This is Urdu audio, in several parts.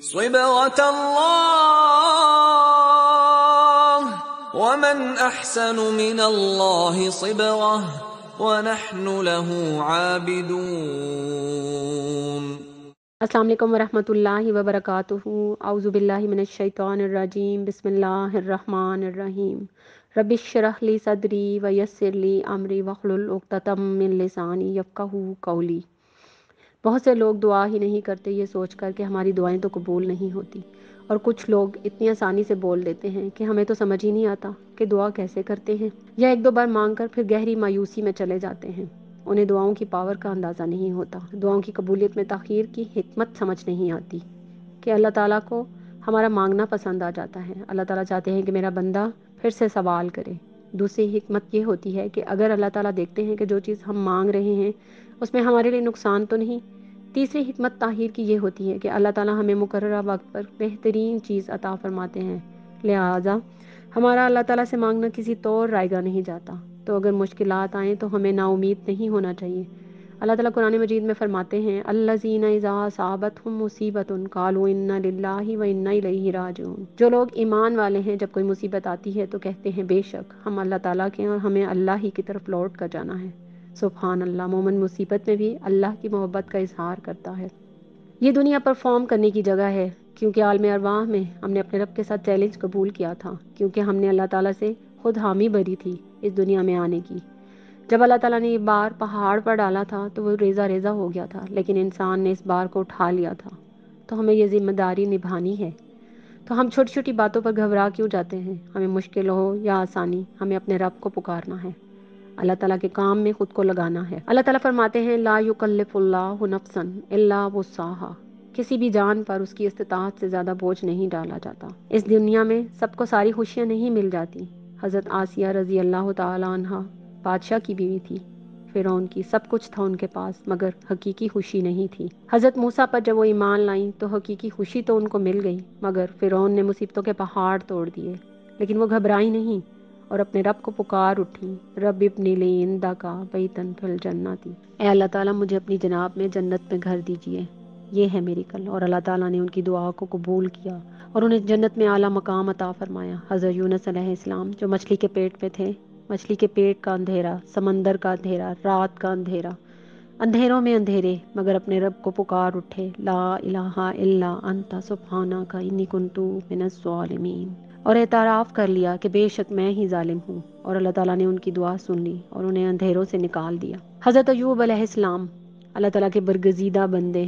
صبغة الله ومن أحسن من الله صبغة ونحن له عابدون۔ السلام علیکم ورحمۃ اللہ وبرکاتہ۔ اعوذ باللہ من الشیطان الرجیم، بسم اللہ الرحمن الرحیم۔ رب اشرح لی صدری ویسر لی امری واحلل عقدۃ من لسانی یفقہوا قولی۔ بہت سے لوگ دعا ہی نہیں کرتے یہ سوچ کر کہ ہماری دعائیں تو قبول نہیں ہوتی، اور کچھ لوگ اتنی آسانی سے بول دیتے ہیں کہ ہمیں تو سمجھ ہی نہیں آتا کہ دعا کیسے کرتے ہیں، یا ایک دو بار مانگ کر پھر گہری مایوسی میں چلے جاتے ہیں۔ انہیں دعاؤں کی پاور کا اندازہ نہیں ہوتا، دعاؤں کی قبولیت میں تاخیر کی حکمت سمجھ نہیں آتی کہ اللہ تعالیٰ کو ہمارا مانگنا پسند آ جاتا ہے۔ اللہ تعالیٰ چاہتے ہیں کہ میرا بندہ پھر سے سوال کرے۔ دوسری حکمت یہ ہوتی ہے کہ اگر اللہ تعالیٰ دیکھتے ہیں کہ جو چیز ہم مانگ رہے ہیں اس میں ہمارے لیے نقصان تو نہیں۔ تیسری حکمت تاخیر کی یہ ہوتی ہے کہ اللہ تعالیٰ ہمیں مقررہ وقت پر بہترین چیز عطا فرماتے ہیں، لہٰذا ہمارا اللہ تعالیٰ سے مانگنا کسی طور رائے گا نہیں جاتا۔ تو اگر مشکلات آئیں تو ہمیں نا امید نہیں ہونا چاہیے۔ اللہ تعالیٰ قرآن مجید میں فرماتے ہیں، الذین اذا اصابتہم مصیبۃ قالوا انا للہ وانا الیہ راجعون۔ جو لوگ ایمان والے ہیں جب کوئی مصیبت آتی ہے تو کہتے ہیں بے شک ہم اللہ تعالیٰ کے ہیں اور ہمیں اللہ ہی کی طرف لوٹ کر جانا ہے۔ سبحان اللہ، مومن مصیبت میں بھی اللہ کی محبت کا اظہار کرتا ہے۔ یہ دنیا پرفارم کرنے کی جگہ ہے، کیونکہ عالم ارواح میں ہم نے اپنے رب کے ساتھ چیلنج قبول کیا تھا، کیونکہ ہم نے اللہ تعالیٰ سے خود حامی بھری تھی اس دنیا میں آنے کی۔ جب اللہ تعالیٰ نے یہ بار پہاڑ پر ڈالا تھا تو وہ ریزہ ریزہ ہو گیا تھا، لیکن انسان نے اس بار کو اٹھا لیا تھا، تو ہمیں یہ ذمہ داری نبھانی ہے۔ تو ہم چھوٹی چھوٹی باتوں پر گھبرا کیوں جاتے ہیں؟ ہمیں مشکل ہو یا آسانی، ہمیں اپنے رب کو پکارنا ہے، اللہ تعالیٰ کے کام میں خود کو لگانا ہے۔ اللہ تعالیٰ فرماتے ہیں، لا یکلف اللہ نفسا الا وسعها، کسی بھی جان پر اس کی استطاعت سے زیادہ بوجھ نہیں ڈالا جاتا۔ اس دنیا میں سب کو ساری خوشیاں نہیں مل جاتی۔ حضرت آسیہ رضی اللہ تعالی عنہ بادشاہ کی بیوی تھی، فرعون کی، سب کچھ تھا ان کے پاس مگر حقیقی خوشی نہیں تھی۔ حضرت موسیٰ پر جب وہ ایمان لائیں تو حقیقی خوشی تو ان کو مل گئی، مگر فرعون نے مصیبتوں کے پہاڑ توڑ دیے، لیکن وہ گھبرائی نہیں اور اپنے رب کو پکار اٹھی، رب ابن لی عندک بیتا فی الجنۃ، اے اللہ تعالیٰ مجھے اپنی جناب میں جنت میں گھر دیجیے، یہ ہے میری کل۔ اور اللہ تعالیٰ نے ان کی دعا کو قبول کیا اور انہیں جنت میں اعلیٰ مقام عطا فرمایا۔ حضرت یونس علیہ السلام جو مچھلی کے پیٹ میں تھے، مچھلی کے پیٹ کا اندھیرا، سمندر کا اندھیرا، رات کا اندھیرا، اندھیروں میں اندھیرے، مگر اپنے رب کو پکار اٹھے، لا الہ الا انت سبحانک انی کنت من الظالمین، اور اعتراف کر لیا کہ بے شک میں ہی ظالم ہوں، اور اللہ تعالیٰ نے ان کی دعا سن لی اور انہیں اندھیروں سے نکال دیا۔ حضرت ایوب علیہ السلام اللہ تعالیٰ کے برگزیدہ بندے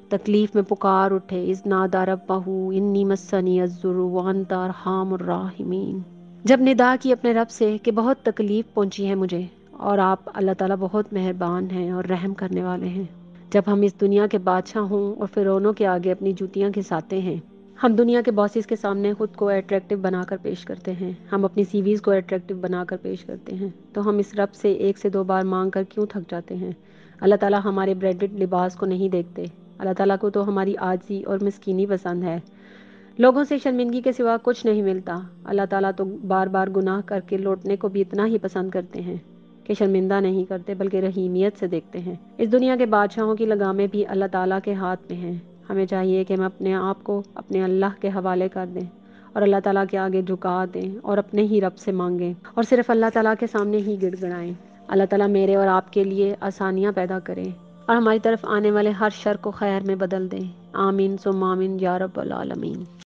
تکلیف میں پکار اٹھے، اذ نادی ربہ انی مسنی الضر وانت ارحم الراحمین، جب ندا کی اپنے رب سے کہ بہت تکلیف پہنچی ہے مجھے، اور آپ اللہ تعالیٰ بہت مہربان ہیں اور رحم کرنے والے ہیں۔ جب ہم اس دنیا کے بادشاہ ہوں اور فرعونوں کے آگے اپنی جوتیاں گھساتے ہیں، ہم دنیا کے باسز کے سامنے خود کو اٹریکٹیو بنا کر پیش کرتے ہیں، ہم اپنی سی ویز کو اٹریکٹیو بنا کر پیش کرتے ہیں، تو ہم اس رب سے ایک سے دو بار مانگ کر کیوں تھک جاتے ہیں؟ اللہ تعالیٰ ہمارے برینڈڈ لباس کو نہیں دیکھتے، اللہ تعالیٰ کو تو ہماری عاجزی اور مسکینی پسند ہے۔ لوگوں سے شرمندگی کے سوا کچھ نہیں ملتا۔ اللہ تعالیٰ تو بار بار گناہ کر کے لوٹنے کو بھی اتنا ہی پسند کرتے ہیں کہ شرمندہ نہیں کرتے بلکہ رحیمیت سے دیکھتے ہیں۔ اس دنیا کے بادشاہوں کی لگامیں بھی اللہ تعالیٰ کے ہاتھ میں ہیں۔ ہمیں چاہیے کہ ہم اپنے آپ کو اپنے اللہ کے حوالے کر دیں اور اللہ تعالیٰ کے آگے جھکا دیں اور اپنے ہی رب سے مانگیں اور صرف اللہ تعالیٰ کے سامنے ہی گڑ گڑائیں۔ اللہ تعالیٰ میرے اور آپ کے لیے آسانیاں پیدا کریں اور ہماری طرف آنے والے ہر شر کو خیر میں بدل دیں۔ آمین ثم آمین یا رب العالمین۔